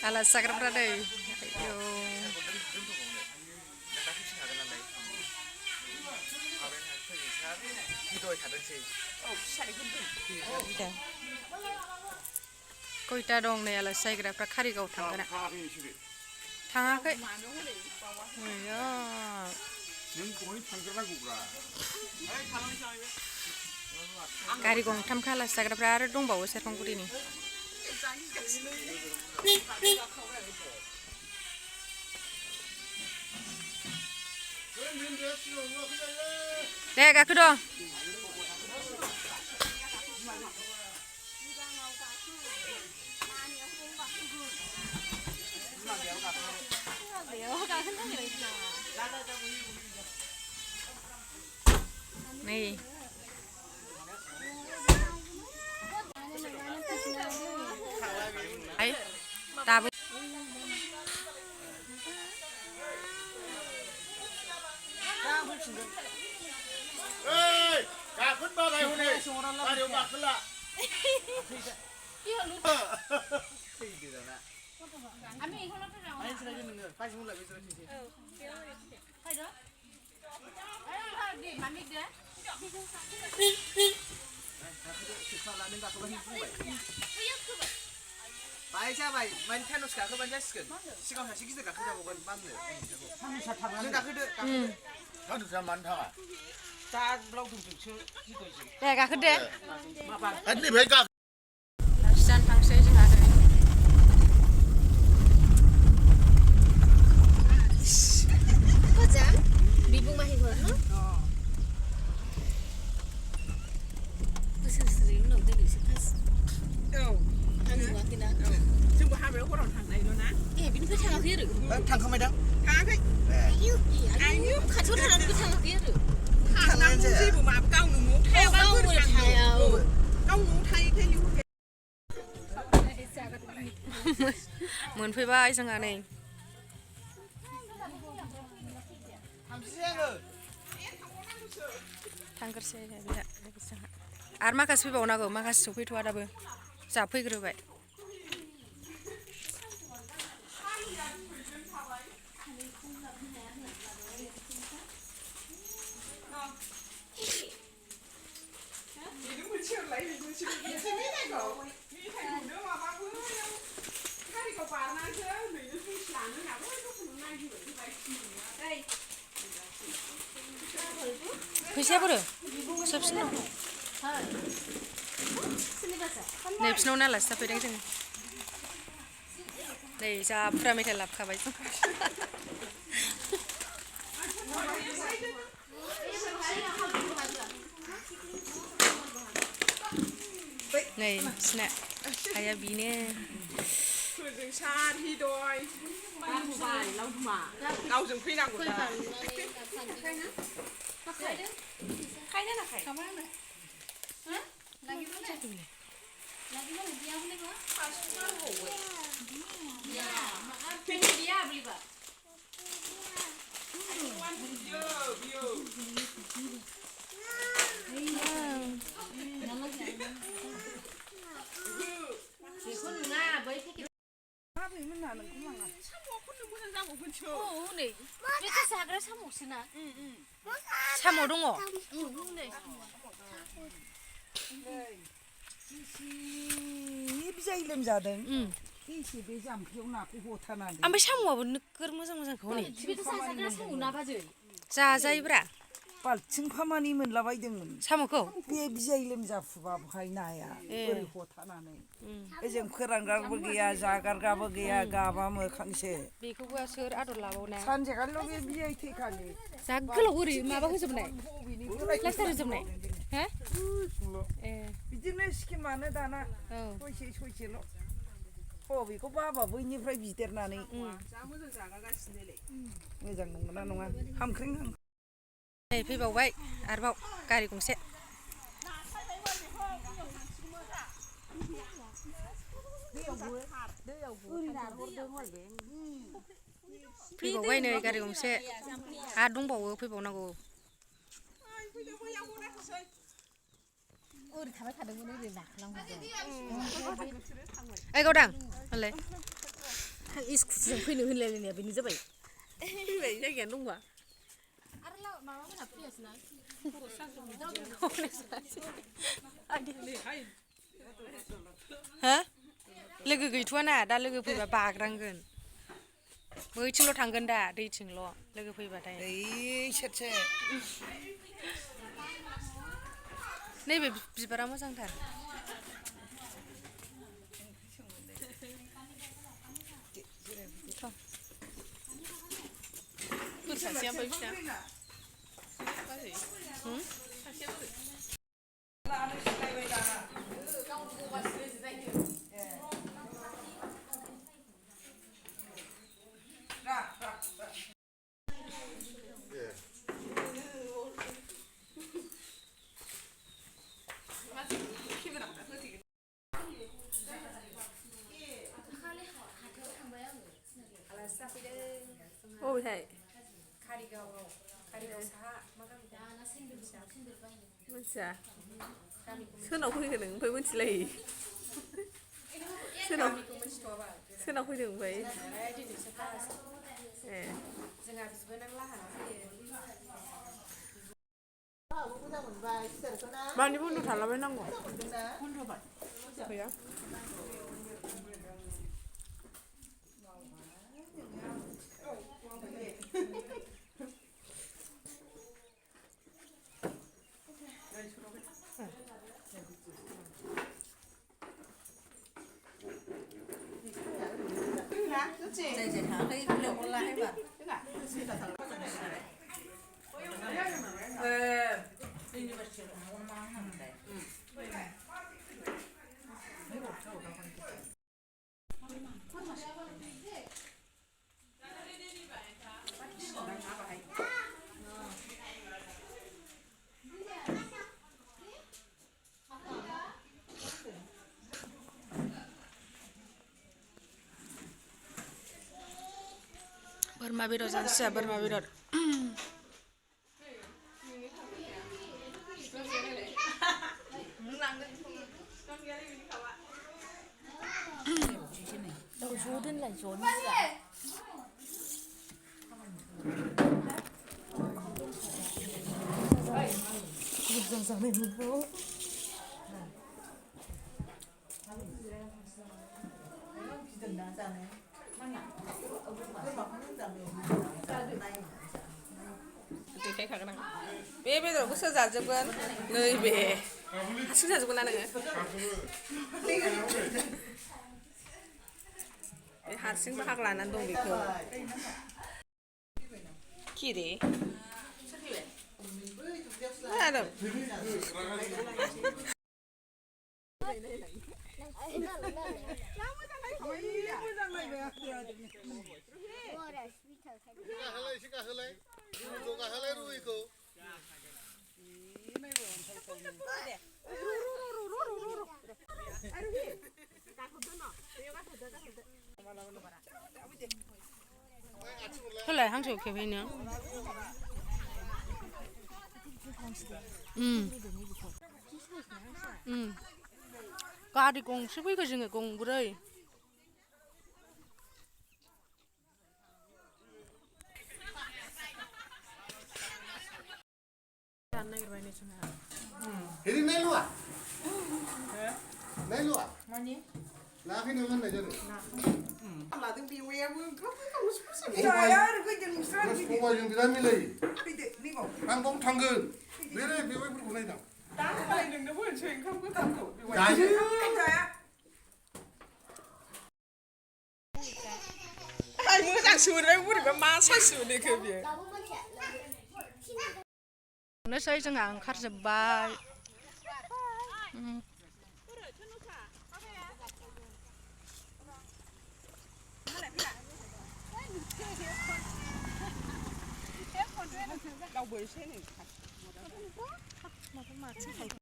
Alac जाग्राफ्रा दै आयौ खयथा दं नै आलासि जायग्राफ्रा कारिगाव थांगोना थाङाखै गारि गंथामखा आलासि जाग्राफ्रा आरो दंबावो सेरफांगुरिनि दे गाखोद' नै दाबो बाय जाबाय माने थानस गाखोबानो जासिगोन सिगां सासे गिदिर गाखोजाबावगोन बामनो नों गाखोदो थानसा मानो थाङा दा लावदुमजोंसो गिदिरजों दे गाखो दे माबा नैबे गाखो जानो थांसै जोंहा नै Kocam, bibung mahi gor no? Besar sering no, jadi sekas. Anu makina. जोंबो हाबायाव हराव थांनाय ना बिनिफ्राय थाङाखै आरो थांखांबाय दा थाङाखै आयु खाथियाव थानानैबो थाङाखै आरो थांनांगौ जेबो माबा गावनो न'आव थायाबा बोरै थाङो गाव न'आव थायैखाय लिंहरबाय मोनफैबाय जोंहा नै थांग्रोसै बेहा आरो माखासे फैबावनांगौ माखासे सफैथ'वा दाबो जा फैग्रोबाय फैसाया बोरो सबसिन दं नै बिसिनावनो आलासि जाफैदों जों नै जा फुरा मेथाइ लाबोखाबाय जों नै बिसिना आइया बेनो फोजोंसार हिदय लावदुमा गावजों फैनांगौ दा खायनो ना खाय साम' दङ बिजाय लोमजादों एसे बे जाम्फैयाव नाखौ हथानानै ओमफ्राय साम'आबो नोगोर मोजांखौ हनै जाजायोब्रा बाल्थिंफा मानि मोनलाबायदोंमोन साम'खौ बे बिजाय लोमजाफुबा बहाय नाया ओरै हथानानै ओजों फोरानग्राबो गैया जागारग्राबो गैया गाबा मोखांसो बेखौबो सोर आदर लाबावना सानसेखालिल' बे बिजाय थैखालि जा गोलाव ओरै माबा होजोबनाय प्लास्टार होजोबनाय हा बिदिनो स्किमानो दाना सयसेल' बेखौ बाबा बैनिफ्राय बिदेरनानै मोजां नंगौना नङा हामख्रें नै फैबावबाय आरोबाव गारि गंसे फैबावबाय नै गारि गंसे आरो दंबावो फैबावनांगौ ओरै थाबाय थादोंमोन ओरै नाख्लांहरदों ओइ गावदां होनलाय स्कुटिजों फैनो होनलायलायनाया बेनो जाबाय फैबाय जायगायानो दंबा आरो माबामोनहा फैयासै ना हो लोगो गैथ'वाना दा लोगो फैबा बाग्रांगोन बैथिंल' थांगोन दा दैथिंल' लोगो फैबाथाय सेरसे नैबे बिबारा मोजांथार सासेया ओमफ्राय बिसिना अबेहाय कारिगावआव साहा मा गामि मिथिया सोरनाव फैखो नों ओमफ्राय मिथिलायै सोरनाव फैदों ओमफ्राय ए जोंहा बिबोनां लाहानाव फैयो मानि बन्द थालाबायनांगौ गैया बोरमा बेदर जानोसै बोरमा बेदर ज' दोनलाय ज'नो बुरजा जानाय मोनगौ देखायखागोन आं बे बेदरखौ सोर जाजोबगोन नैबे हारसिं जाजोबगोन ना नोङो बे हारसिं बाहाग लानानै दं बेखौ किरे जादों होलाय हांसो खेबहैनो गारि गंसे फैगौ जोङो गंब्रै जानो नागिरबाय नै जोंहा हेरि नायल'आ नायल'आ मानि नाखै नों होननाय जादों लादों बेवायाबो ओंखाम सबायजों बिराद मिलायो आं बाव थांगोन बेरे बेवाइफोरखौ नायदां दालाय नोंनोबो होनोसै ओंखाम गोथांखौ जायो जाया मोजांसो मोनबाय बोरैबा मा साइस मोनखो बियो नोसै जोंहा ओंखारजोब्बाय रावबो एसे नै